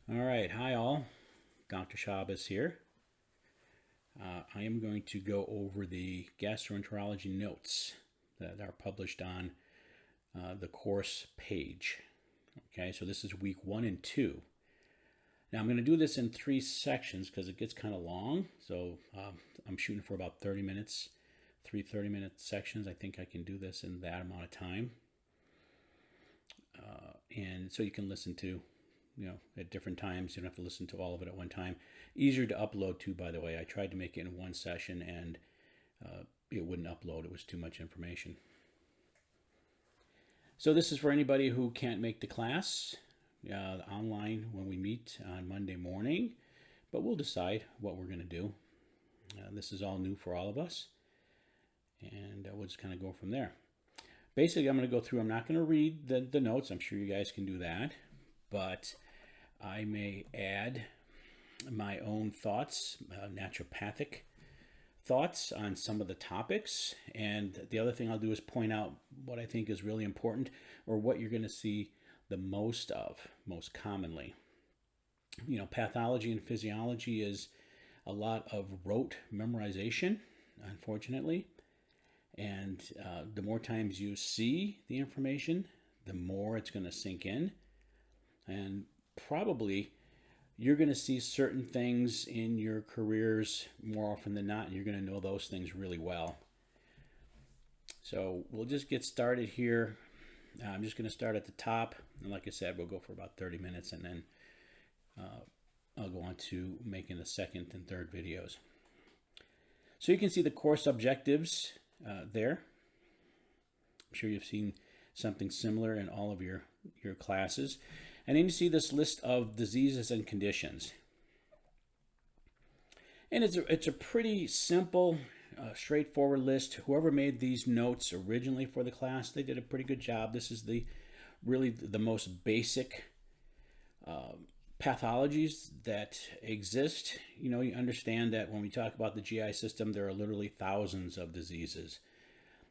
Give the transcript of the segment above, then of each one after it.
All right, hi all. Dr. Shabbos here. I am going to go over the gastroenterology notes that are published on the course page. Okay, so this is week 1 and 2. Now I'm going to do this in 3 sections because it gets kind of long. So I'm shooting for about 30 minutes, 30-minute sections. I think I can do this in that amount of time. And so you can listen to at different times. You don't have to listen to all of it at one time. Easier to upload too, by the way. I tried to make it in one session and it wouldn't upload. It was too much information. So this is for anybody who can't make the class online when we meet on Monday morning, but we'll decide what we're going to do. This is all new for all of us, and we'll just kind of go from there. Basically, I'm going to go through. I'm not going to read the notes. I'm sure you guys can do that, but I may add my own thoughts, naturopathic thoughts on some of the topics. And the other thing I'll do is point out what I think is really important, or what you're going to see the most of, most commonly. Pathology and physiology is a lot of rote memorization, unfortunately. And the more times you see the information, the more it's going to sink in. And probably you're going to see certain things in your careers more often than not, and you're going to know those things really well. So we'll just get started here. I'm just going to start at the top. And like I said, we'll go for about 30 minutes, and then I'll go on to making the second and third videos. So you can see the course objectives there. I'm sure you've seen something similar in all of your classes. And then you see this list of diseases and conditions. And it's a pretty simple, straightforward list. Whoever made these notes originally for the class, they did a pretty good job. This is really the most basic pathologies that exist. You understand that when we talk about the GI system, there are literally thousands of diseases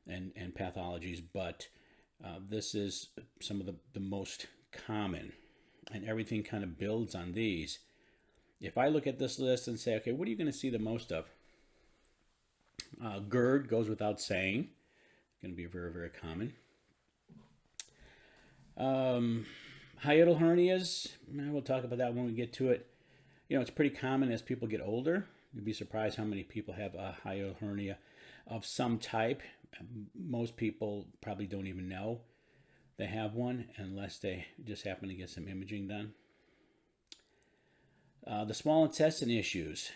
and pathologies, but this is some of the most common, and everything kind of builds on these. If I look at this list and say, okay, what are you going to see the most of? GERD goes without saying. Going to be very, very common. Hiatal hernias, we'll talk about that when we get to it. It's pretty common as people get older. You'd be surprised how many people have a hiatal hernia of some type. Most people probably don't even know they have one unless they just happen to get some imaging done. The small intestine issues,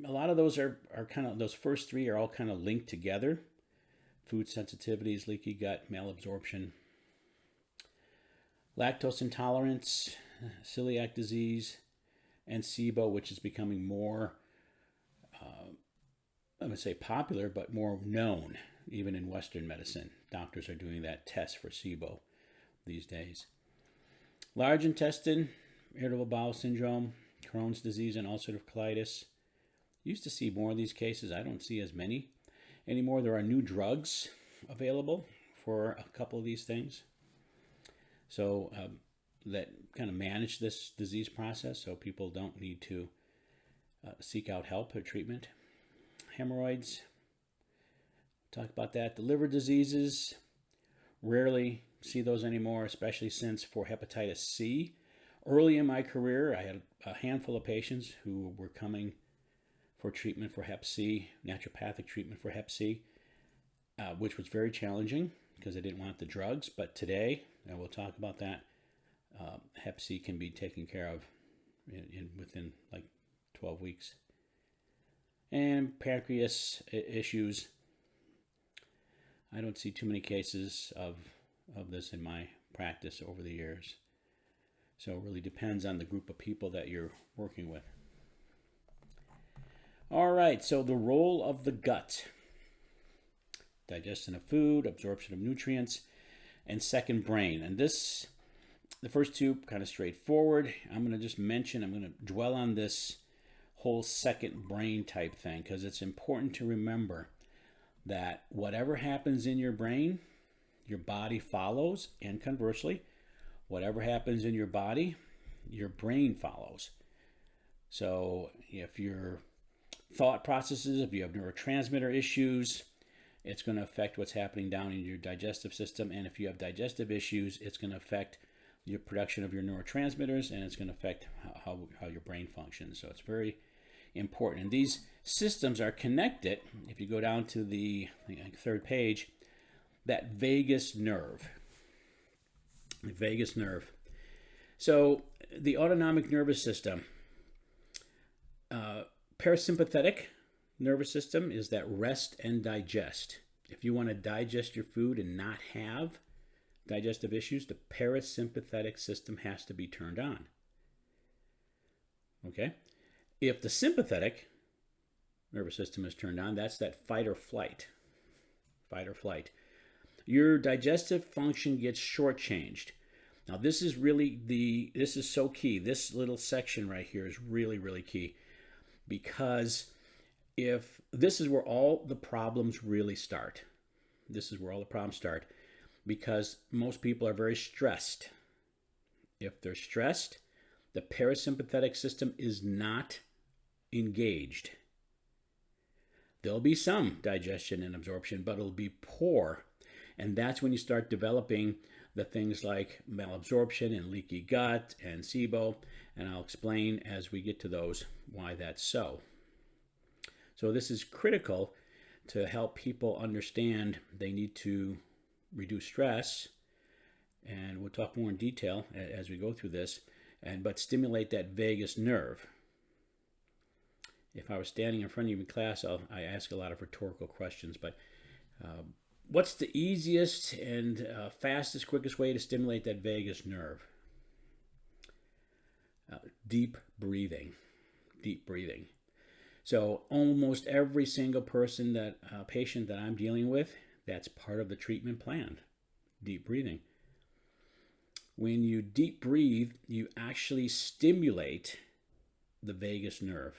a lot of those are kind of, those first three are all kind of linked together. Food sensitivities, leaky gut, malabsorption, lactose intolerance, celiac disease, and SIBO, which is becoming more, I'm going to say popular, but more known, even in Western medicine. Doctors are doing that test for SIBO these days. Large intestine, irritable bowel syndrome, Crohn's disease, and ulcerative colitis. Used to see more of these cases. I don't see as many anymore. There are new drugs available for a couple of these things. So that kind of manage this disease process so people don't need to seek out help or treatment. Hemorrhoids, talk about that. The liver diseases, rarely see those anymore, especially since for hepatitis C. Early in my career, I had a handful of patients who were coming for treatment for hep C, naturopathic treatment for hep C, which was very challenging because I didn't want the drugs. But today, and we'll talk about that, hep C can be taken care of within like 12 weeks. And pancreas issues, I don't see too many cases of this in my practice over the years. So it really depends on the group of people that you're working with. All right, so the role of the gut. Digestion of food, absorption of nutrients, and second brain. And the first two, kind of straightforward. I'm going to dwell on this whole second brain type thing because it's important to remember that whatever happens in your brain, your body follows, and conversely, whatever happens in your body, your brain follows. So if your thought processes, if you have neurotransmitter issues, it's going to affect what's happening down in your digestive system. And if you have digestive issues, it's going to affect your production of your neurotransmitters, and it's going to affect how your brain functions. So it's very important. And these systems are connected. If you go down to the third page, that vagus nerve. The vagus nerve. So the autonomic nervous system, parasympathetic nervous system is that rest and digest. If you want to digest your food and not have digestive issues, the parasympathetic system has to be turned on. Okay? If the sympathetic nervous system is turned on, that's that fight or flight. Fight or flight. Your digestive function gets shortchanged. Now this is so key. This little section right here is really, really key, because if this is where all the problems really start. This is where all the problems start, because most people are very stressed. If they're stressed, the parasympathetic system is not engaged. There'll be some digestion and absorption, but it'll be poor. And that's when you start developing the things like malabsorption and leaky gut and SIBO. And I'll explain as we get to those why that's so. So this is critical to help people understand they need to reduce stress. And we'll talk more in detail as we go through this, but stimulate that vagus nerve. If I was standing in front of you in class, I ask a lot of rhetorical questions, but what's the easiest and fastest, quickest way to stimulate that vagus nerve? Deep breathing. Deep breathing. So almost every single patient that I'm dealing with, that's part of the treatment plan. Deep breathing. When you deep breathe, you actually stimulate the vagus nerve.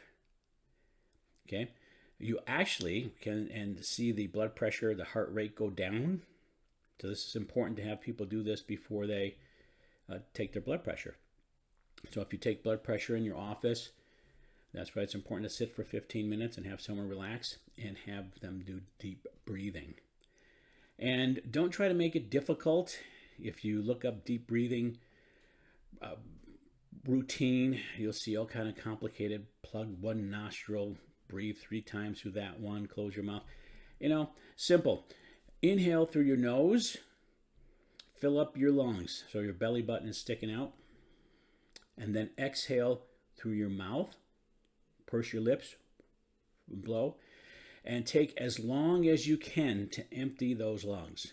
Okay? You actually can see the blood pressure, the heart rate go down. So this is important to have people do this before they take their blood pressure. So if you take blood pressure in your office, that's why it's important to sit for 15 minutes and have someone relax and have them do deep breathing. And don't try to make it difficult. If you look up deep breathing routine, you'll see all kind of complicated. Plug one nostril, breathe 3 times through that one, close your mouth. Simple. Inhale through your nose, fill up your lungs so your belly button is sticking out. And then exhale through your mouth, purse your lips, blow, and take as long as you can to empty those lungs.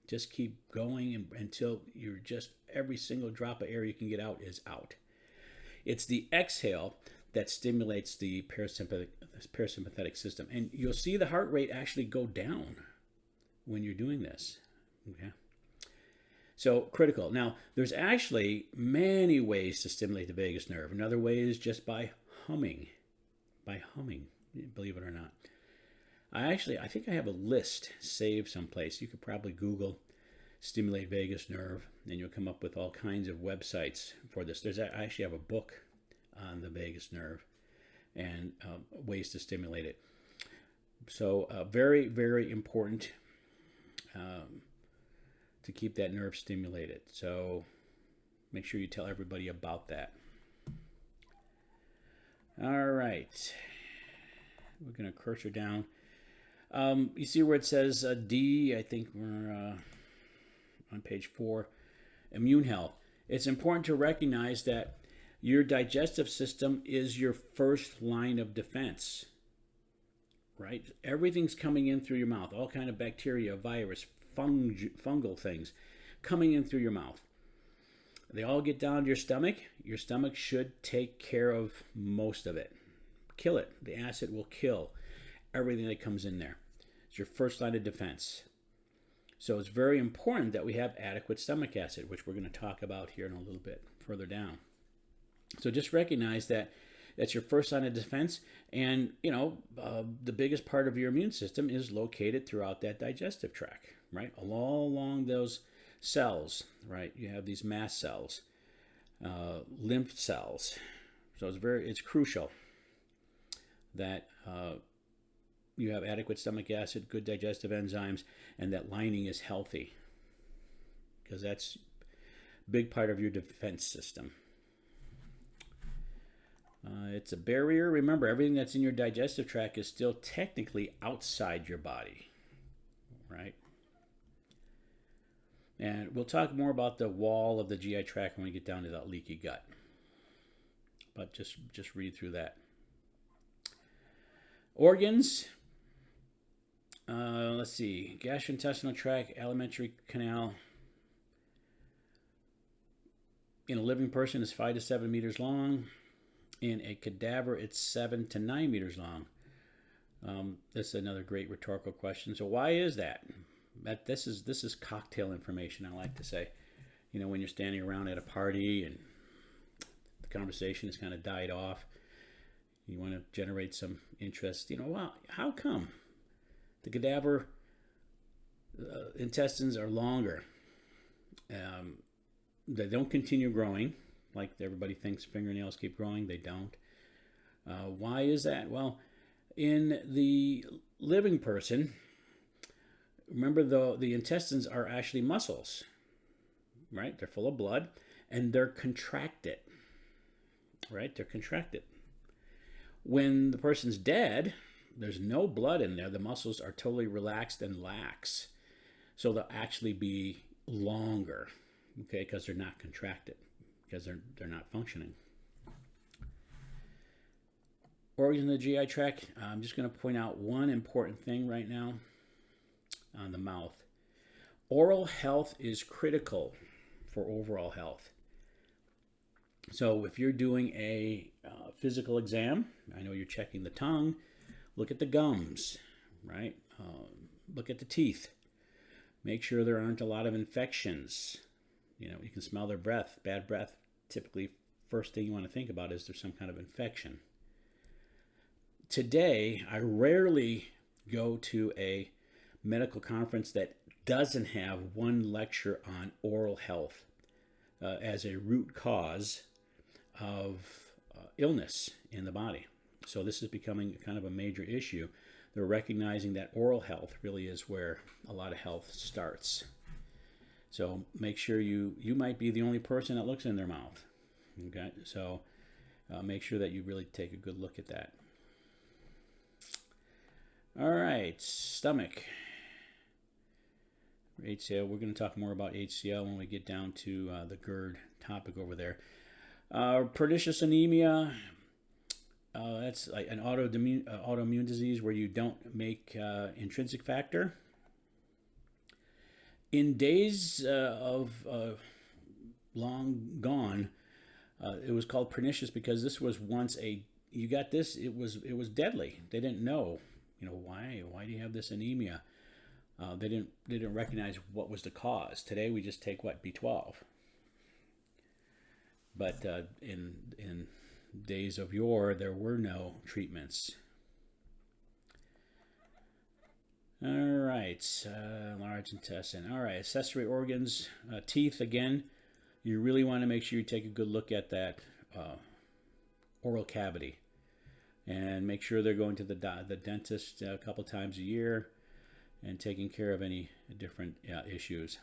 Just keep going until you're every single drop of air you can get out is out. It's the exhale that stimulates the parasympathetic system. And you'll see the heart rate actually go down when you're doing this. Okay. So critical. Now, there's actually many ways to stimulate the vagus nerve. Another way is just by humming. By humming, believe it or not. I think I have a list saved someplace. You could probably Google stimulate vagus nerve, and you'll come up with all kinds of websites for this. I actually have a book on the vagus nerve and ways to stimulate it. So very, very important to keep that nerve stimulated. So make sure you tell everybody about that. All right. We're going to cursor down. You see where it says D, I think we're on page 4, immune health. It's important to recognize that your digestive system is your first line of defense, right? Everything's coming in through your mouth, all kind of bacteria, virus, fungal things coming in through your mouth. They all get down to your stomach. Your stomach should take care of most of it. Kill it. The acid will kill everything that comes in there. It's your first line of defense. So it's very important that we have adequate stomach acid, which we're going to talk about here in a little bit further down. So just recognize that that's your first line of defense. And, the biggest part of your immune system is located throughout that digestive tract, right? Along those cells, right? You have these mast cells. lymph cells. So it's crucial that you have adequate stomach acid, good digestive enzymes, and that lining is healthy, because that's a big part of your defense system. It's a barrier. Remember, everything that's in your digestive tract is still technically outside your body, right? And we'll talk more about the wall of the GI tract when we get down to that leaky gut. But just read through that. Organs. Let's see. Gastrointestinal tract, alimentary canal. In a living person, is 5 to 7 meters long. In a cadaver, it's 7 to 9 meters long. This is another great rhetorical question. So why is that? This is cocktail information, I like to say. You know, when you're standing around at a party and the conversation has kind of died off, you want to generate some interest. You know, wow, how come the cadaver intestines are longer? They don't continue growing like everybody thinks fingernails keep growing. They don't. Why is that? Well, in the living person, remember, the intestines are actually muscles, right? They're full of blood, and they're contracted, right? They're contracted. When the person's dead, there's no blood in there. The muscles are totally relaxed and lax. So they'll actually be longer, okay, because they're not contracted, because they're not functioning. Organs in the GI tract. I'm just going to point out one important thing right now on the mouth. Oral health is critical for overall health. So if you're doing a physical exam, I know you're checking the tongue, look at the gums, right? Look at the teeth. Make sure there aren't a lot of infections. You know, you can smell their breath. Bad breath, typically, first thing you want to think about is there's some kind of infection. Today, I rarely go to a medical conference that doesn't have one lecture on oral health as a root cause of illness in the body. So this is becoming kind of a major issue. They're recognizing that oral health really is where a lot of health starts. So make sure you might be the only person that looks in their mouth. Okay, so make sure that you really take a good look at that. All right, stomach. HCl. We're going to talk more about HCl when we get down to the GERD topic over there. Pernicious anemia. That's like an autoimmune disease where you don't make intrinsic factor. In days of long gone, it was called pernicious because this was once you got this, it was deadly. They didn't know, why do you have this anemia? They didn't recognize what was the cause. Today we just take B12. But in days of yore, there were no treatments. All right, large intestine. All right, accessory organs, teeth again. You really want to make sure you take a good look at that oral cavity, and make sure they're going to the dentist a couple times a year and taking care of any different issues.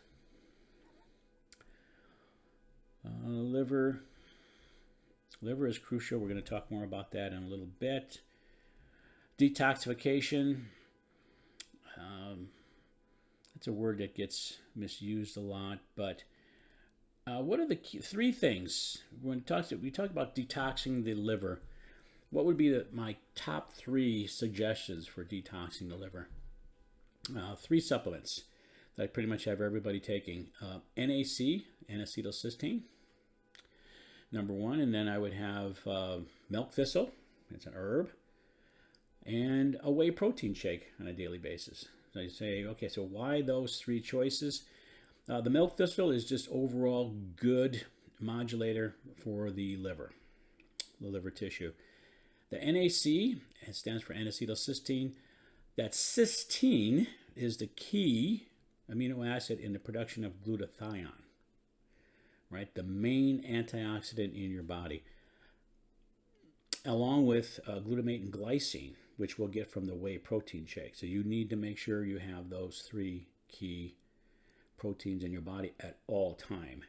Liver is crucial. We're going to talk more about that in a little bit. Detoxification. It's a word that gets misused a lot, but what are the three things when we talk about detoxing the liver? What would be my top 3 suggestions for detoxing the liver? 3 supplements that I pretty much have everybody taking. NAC, N-acetylcysteine, number 1, and then I would have milk thistle, it's an herb, and a whey protein shake on a daily basis. So you say, okay, so why those 3 choices? The milk thistle is just overall good modulator for the liver tissue. The NAC, it stands for N-acetylcysteine. That cysteine is the key amino acid in the production of glutathione. right? The main antioxidant in your body, along with glutamate and glycine, which we'll get from the whey protein shake. So you need to make sure you have those three key proteins in your body at all time.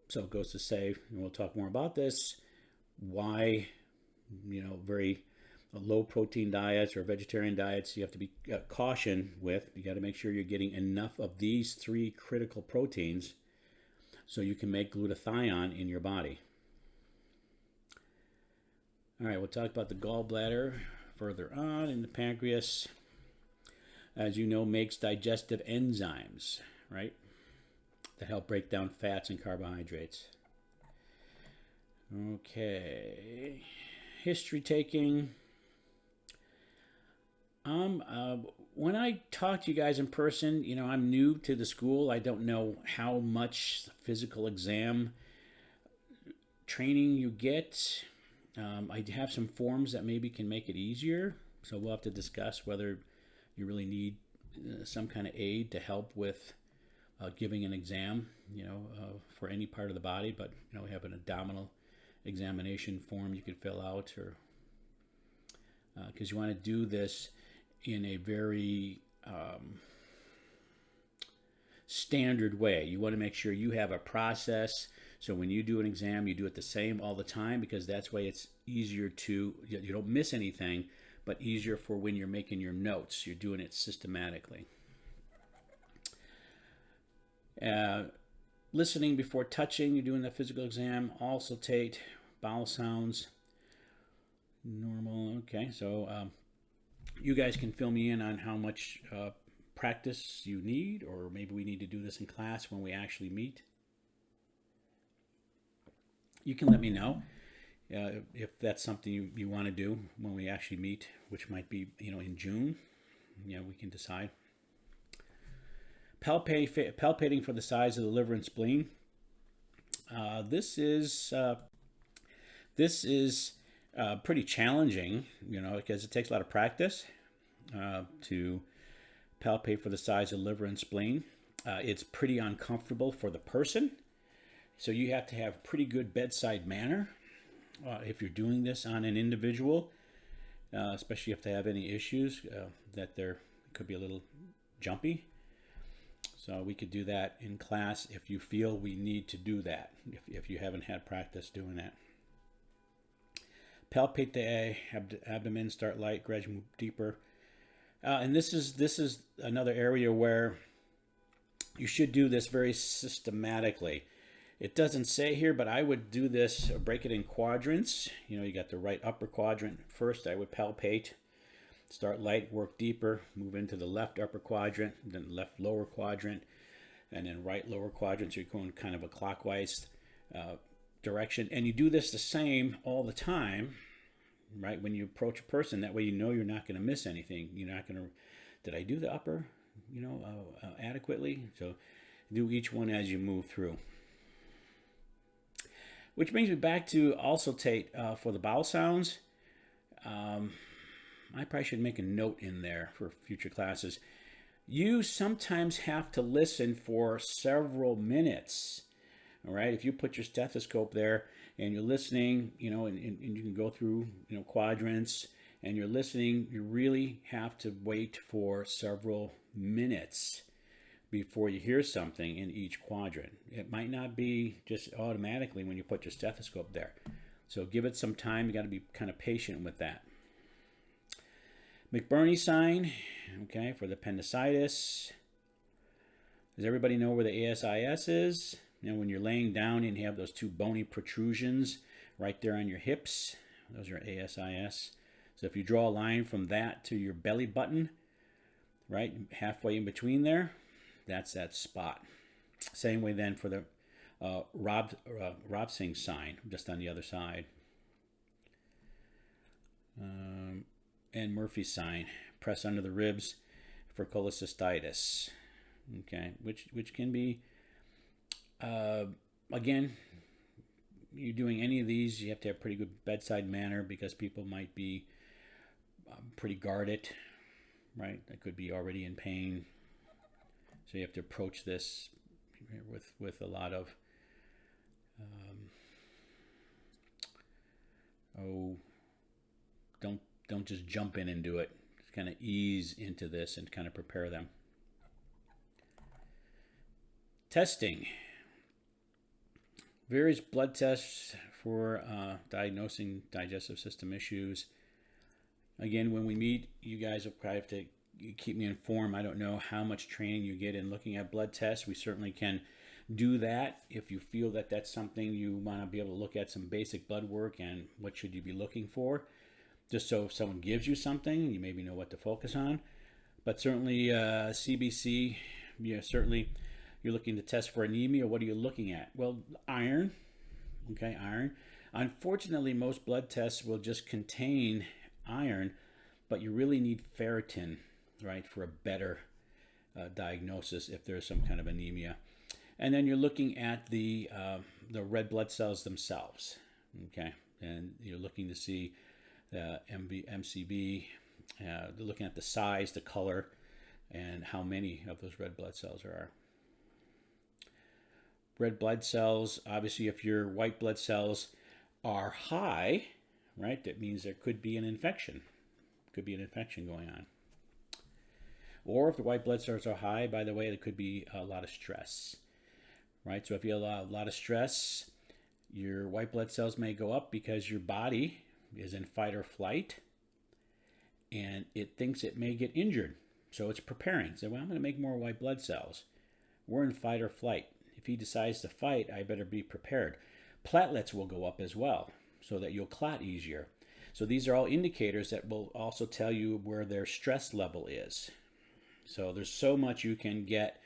So it goes to say, and we'll talk more about this, why, very low protein diets or vegetarian diets, you have to be caution with. You got to make sure you're getting enough of these three critical proteins so you can make glutathione in your body. All right, we'll talk about the gallbladder further on. And the pancreas, as you know, makes digestive enzymes, right, that help break down fats and carbohydrates. Okay, history taking. When I talk to you guys in person, I'm new to the school. I don't know how much physical exam training you get. I have some forms that maybe can make it easier. So we'll have to discuss whether you really need some kind of aid to help with giving an exam, for any part of the body. But, we have an abdominal examination form you could fill out, or because you want to do this in a very standard way. You want to make sure you have a process. So when you do an exam, you do it the same all the time, because that's why it's easier to, you don't miss anything, but easier for when you're making your notes. You're doing it systematically. Listening before touching, you're doing the physical exam. Auscultate, bowel sounds, normal. Okay, so you guys can fill me in on how much practice you need, or maybe we need to do this in class when we actually meet. You can let me know if that's something you want to do when we actually meet, which might be, in June. We can decide. Palpating for the size of the liver and spleen. This is pretty challenging, because it takes a lot of practice to palpate for the size of liver and spleen. It's pretty uncomfortable for the person. So you have to have pretty good bedside manner if you're doing this on an individual, especially if they have any issues that could be a little jumpy. So we could do that in class if you feel we need to do that, if you haven't had practice doing that. Palpate the abdomen, start light, gradually move deeper. And this is another area where you should do this very systematically. It doesn't say here, but I would do this, break it in quadrants. You got the right upper quadrant first. I would palpate, start light, work deeper, move into the left upper quadrant, then left lower quadrant, and then right lower quadrant. So you're going kind of a clockwise direction. And you do this the same all the time, right? When you approach a person, that way you're not going to miss anything. You're not going to, did I do the upper, adequately? So do each one as you move through. Which brings me back to auscultate for the bowel sounds. I probably should make a note in there for future classes. You sometimes have to listen for several minutes. All right, if you put your stethoscope there and you're listening, and you can go through, quadrants, and you're listening, you really have to wait for several minutes before you hear something in each quadrant. It might not be just automatically when you put your stethoscope there. So give it some time. You got to be kind of patient with that. McBurney sign, okay, for the appendicitis. Does everybody know where the ASIS is? When you're laying down and you have those two bony protrusions right there on your hips, those are ASIS. So if you draw a line from that to your belly button, right, halfway in between there, that's that spot. Same way then for the Ravsing sign, just on the other side. And Murphy's sign, press under the ribs for cholecystitis. Okay, which can be, again, you're doing any of these, you have to have pretty good bedside manner, because people might be pretty guarded, right? They could be already in pain. So you have to approach this with a lot of don't just jump in and do it. Just kind of ease into this and kind of prepare them. Testing. Various blood tests for diagnosing digestive system issues. Again, when we meet, you guys will probably have to keep me informed. I don't know how much training you get in looking at blood tests. We certainly can do that if you feel that that's something you want to be able to look at some basic blood work and what should you be looking for. Just so if someone gives you something, you maybe know what to focus on. But certainly CBC, certainly you're looking to test for anemia. What are you looking at? Well, iron. Okay, iron. Unfortunately, most blood tests will just contain iron, but you really need ferritin, right, for a better diagnosis if there's some kind of anemia. And then you're looking at the red blood cells themselves, okay, and you're looking to see the MCB. They're looking at the size, the color, and how many of those red blood cells there are. Red blood cells, obviously, if your white blood cells are high, right, that means there could be an infection. Could be an infection going on. Or if the white blood cells are high, by the way, there could be a lot of stress, right? So if you have a lot of stress, your white blood cells may go up because your body is in fight or flight and it thinks it may get injured. So it's preparing. So, well, I'm going to make more white blood cells. We're in fight or flight. If he decides to fight, I better be prepared. Platelets will go up as well so that you'll clot easier. So these are all indicators that will also tell you where their stress level is. So there's so much you can get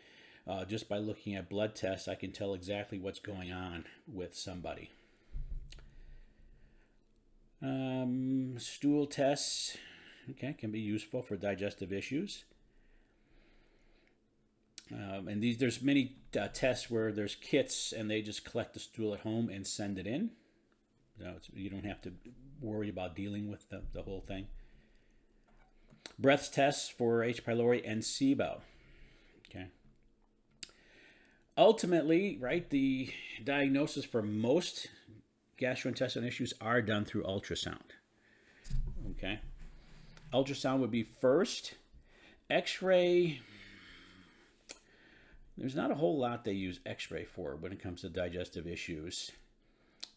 just by looking at blood tests. I can tell exactly what's going on with somebody. Stool tests, okay, can be useful for digestive issues. And there's many tests where there's kits and they just collect the stool at home and send it in. You don't have to worry about dealing with the whole thing. Breath tests for H. pylori and SIBO. Okay. Ultimately, right, the diagnosis for most gastrointestinal issues are done through ultrasound. Okay. Ultrasound would be first. X-ray, there's not a whole lot they use X-ray for when it comes to digestive issues.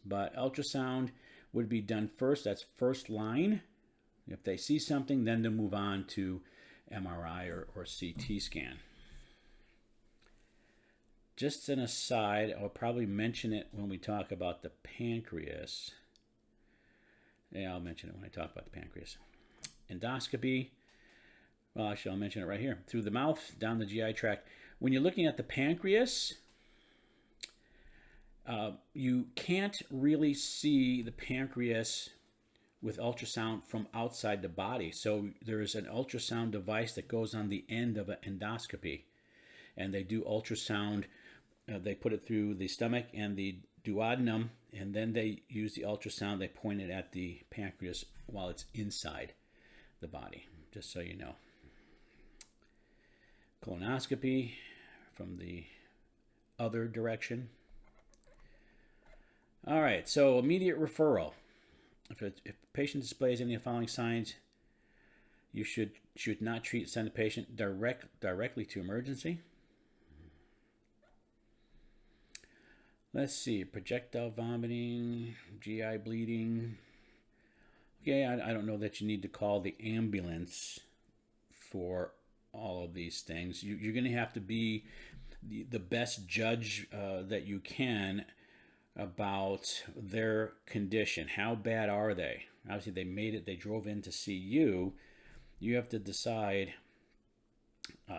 But ultrasound would be done first. That's first line. If they see something, then they'll move on to MRI or CT scan. Just an aside, I'll probably mention it when we talk about the pancreas. Yeah, I'll mention it when I talk about the pancreas. Endoscopy. Well, actually, I'll mention it right here. Through the mouth, down the GI tract. When you're looking at the pancreas, you can't really see the pancreas with ultrasound from outside the body. So there's an ultrasound device that goes on the end of an endoscopy. And they do ultrasound. They put it through the stomach and the duodenum, and then they use the ultrasound. They point it at the pancreas while it's inside the body, just so you know. Colonoscopy from the other direction. All right, so immediate referral. If a patient displays any of the following signs, you should not send the patient directly to emergency. Let's see, projectile vomiting, GI bleeding. Okay, I don't know that you need to call the ambulance for all of these things. You're going to have to be the best judge that you can about their condition. How bad are they? Obviously, they made it. They drove in to see you. You have to decide,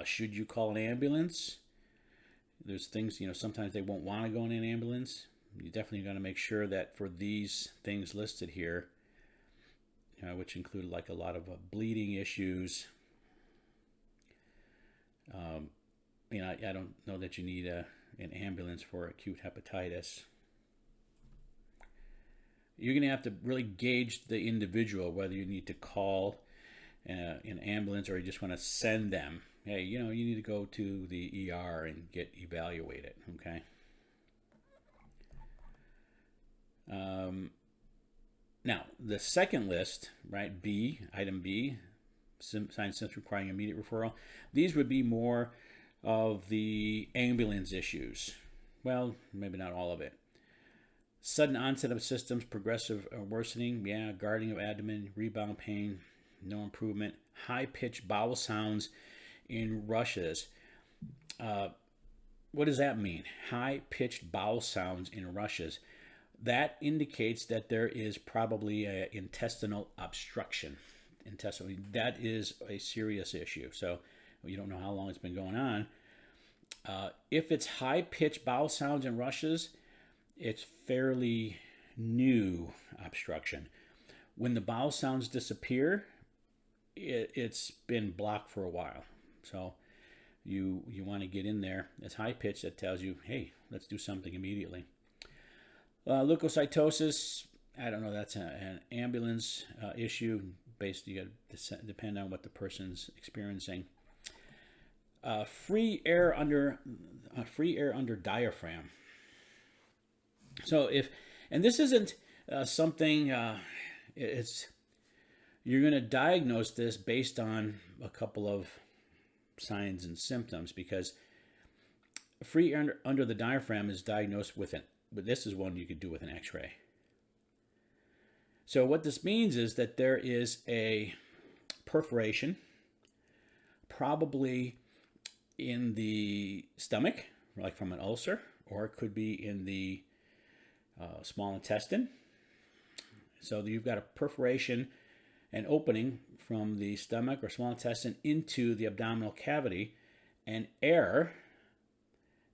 should you call an ambulance? There's things, sometimes they won't want to go in an ambulance. You definitely got to make sure that for these things listed here, which include like a lot of bleeding issues, I don't know that you need an ambulance for acute hepatitis. You're going to have to really gauge the individual, whether you need to call an ambulance or you just want to send them. hey, you know, you need to go to the ER and get evaluated, okay? Now, the second list, right, B, item B, signs and symptoms requiring immediate referral, these would be more of the ambulance issues. Well, maybe not all of it. Sudden onset of symptoms, progressive worsening, yeah, guarding of abdomen, rebound pain, no improvement, high-pitched bowel sounds in rushes. What does that mean? High-pitched bowel sounds in rushes. That indicates that there is probably an intestinal obstruction. That is a serious issue. So you don't know how long it's been going on. If it's high-pitched bowel sounds and rushes, it's fairly new obstruction. When the bowel sounds disappear, it's been blocked for a while. So you want to get in there. It's high-pitched. That tells you, hey, let's do something immediately. Leukocytosis, I don't know, that's an ambulance issue. Basically, you got to depend on what the person's experiencing. Free air under diaphragm. So and this isn't something, you're going to diagnose this based on a couple of signs and symptoms, because free air under the diaphragm is diagnosed but this is one you could do with an x-ray. So what this means is that there is a perforation, probably in the stomach, like from an ulcer, or it could be in the small intestine. So you've got a perforation, an opening from the stomach or small intestine into the abdominal cavity, and air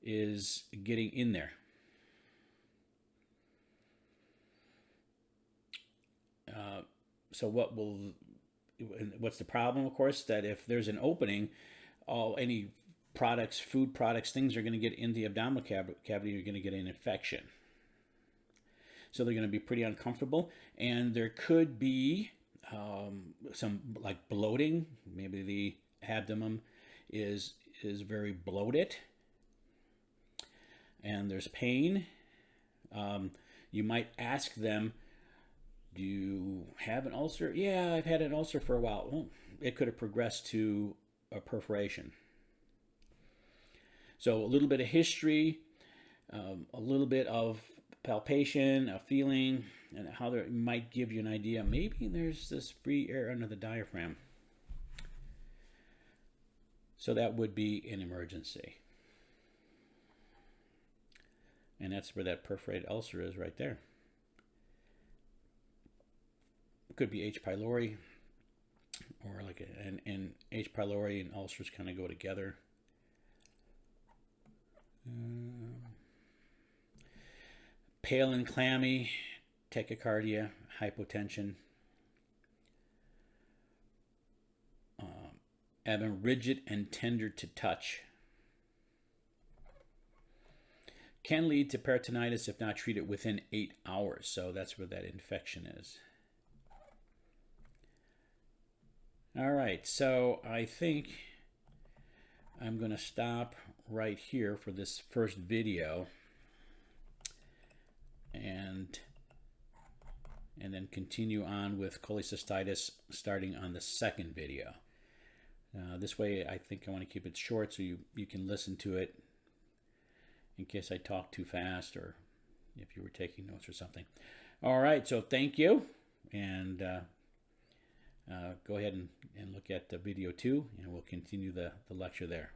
is getting in there. So what's the problem? Of course, that if there's an opening, any products, food products, things are going to get in the abdominal cavity. You're going to get an infection. So they're going to be pretty uncomfortable, and there could be some like bloating. Maybe the abdomen is very bloated, and there's pain. You might ask them, do you have an ulcer? Yeah, I've had an ulcer for a while. Well, it could have progressed to a perforation. So a little bit of history, a little bit of palpation, a feeling, and how there might give you an idea. Maybe there's this free air under the diaphragm. So that would be an emergency. And that's where that perforated ulcer is, right there. It could be H. pylori, or like an H. pylori and ulcers kind of go together. Pale and clammy, tachycardia, hypotension. Abdomen rigid and tender to touch. Can lead to peritonitis if not treated within 8 hours. So that's where that infection is. All right, so I think I'm going to stop right here for this first video, and then continue on with cholecystitis starting on the second video. This way, I think I want to keep it short so you can listen to it in case I talk too fast, or if you were taking notes or something. All right, so thank you, and go ahead and look at the video 2, and we'll continue the lecture there.